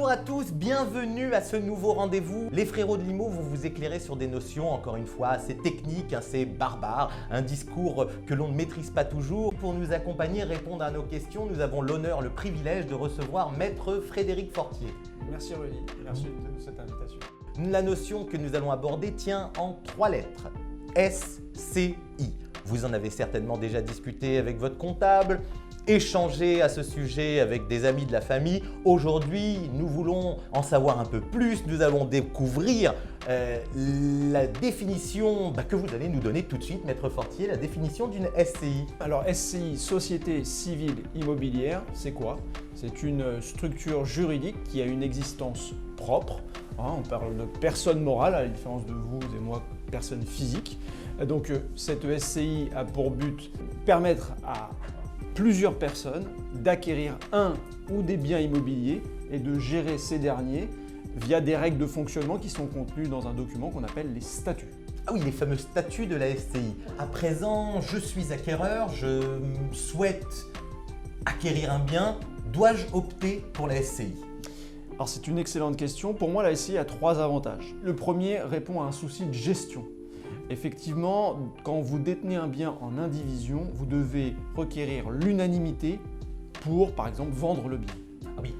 Bonjour à tous, bienvenue à ce nouveau rendez-vous. Les frérots de l'IMO vont vous éclairer sur des notions, encore une fois, assez techniques, assez barbares, un discours que l'on ne maîtrise pas toujours. Pour nous accompagner, répondre à nos questions, nous avons l'honneur, le privilège de recevoir Maître Frédéric Fortier. Merci Rudy, merci de cette invitation. La notion que nous allons aborder tient en 3 lettres, SCI. Vous en avez certainement déjà discuté avec votre comptable, échanger à ce sujet avec des amis de la famille. Aujourd'hui, nous voulons en savoir un peu plus. Nous allons découvrir la définition que vous allez nous donner tout de suite, Maître Fortier, la définition d'une SCI. Alors SCI, Société Civile Immobilière, c'est quoi? C'est une structure juridique qui a une existence propre. On parle de personne morale, à la différence de vous et moi, personne physique. Donc cette SCI a pour but de permettre à plusieurs personnes d'acquérir un ou des biens immobiliers et de gérer ces derniers via des règles de fonctionnement qui sont contenues dans un document qu'on appelle les statuts. Ah oui, les fameux statuts de la SCI. À présent, je suis acquéreur, je souhaite acquérir un bien, dois-je opter pour la SCI? Alors c'est une excellente question. Pour moi, la SCI a 3 avantages. Le premier répond à un souci de gestion. Effectivement, quand vous détenez un bien en indivision, vous devez requérir l'unanimité pour, par exemple, vendre le bien. Ah oui.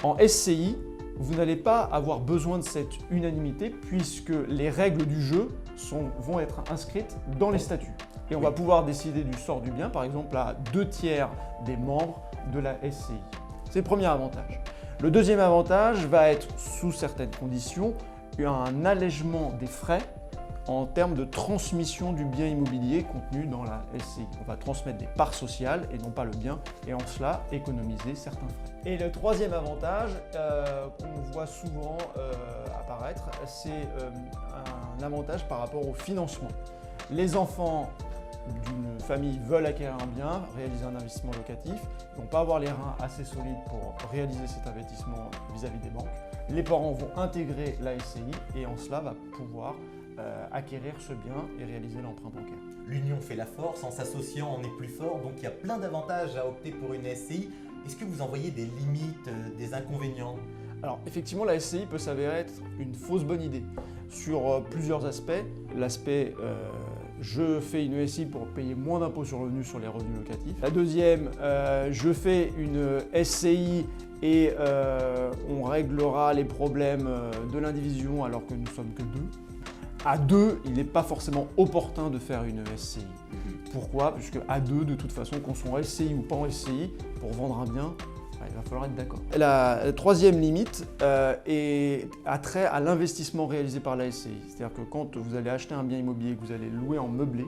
En SCI, vous n'allez pas avoir besoin de cette unanimité puisque les règles du jeu vont être inscrites dans les statuts. Et on va pouvoir décider du sort du bien, par exemple, à 2/3 des membres de la SCI. C'est le premier avantage. Le deuxième avantage va être, sous certaines conditions, un allègement des frais en termes de transmission du bien immobilier contenu dans la SCI. On va transmettre des parts sociales et non pas le bien, et en cela économiser certains frais. Et le troisième avantage qu'on voit souvent apparaître, c'est un avantage par rapport au financement. Les enfants d'une famille veulent acquérir un bien, réaliser un investissement locatif, ils ne vont pas avoir les reins assez solides pour réaliser cet investissement vis-à-vis des banques. Les parents vont intégrer la SCI et en cela va pouvoir acquérir ce bien et réaliser l'emprunt bancaire. L'union fait la force, en s'associant on est plus fort, donc il y a plein d'avantages à opter pour une SCI. Est-ce que vous en voyez des limites, des inconvénients? Alors effectivement, la SCI peut s'avérer être une fausse bonne idée sur plusieurs aspects. L'aspect je fais une SCI pour payer moins d'impôts sur le revenu sur les revenus locatifs. La deuxième, je fais une SCI et on réglera les problèmes de l'indivision alors que nous sommes que 2. À 2, il n'est pas forcément opportun de faire une SCI. Pourquoi? Puisque à 2, de toute façon, qu'on soit en SCI ou pas en SCI, pour vendre un bien, il va falloir être d'accord. La troisième limite a trait à l'investissement réalisé par la SCI. C'est-à-dire que quand vous allez acheter un bien immobilier que vous allez louer en meublé,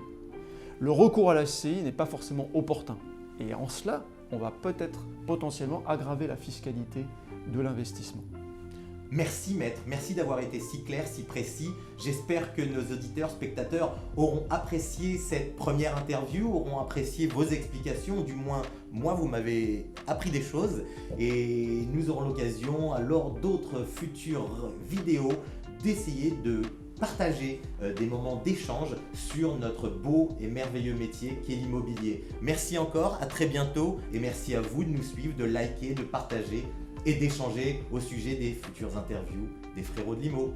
le recours à la SCI n'est pas forcément opportun. Et en cela, on va peut-être potentiellement aggraver la fiscalité de l'investissement. Merci Maître, merci d'avoir été si clair, si précis. J'espère que nos auditeurs, spectateurs auront apprécié cette première interview, auront apprécié vos explications, du moins moi vous m'avez appris des choses et nous aurons l'occasion lors d'autres futures vidéos d'essayer de partager des moments d'échange sur notre beau et merveilleux métier qui est l'immobilier. Merci encore, à très bientôt et merci à vous de nous suivre, de liker, de partager et d'échanger au sujet des futures interviews des frérots de l'IMO.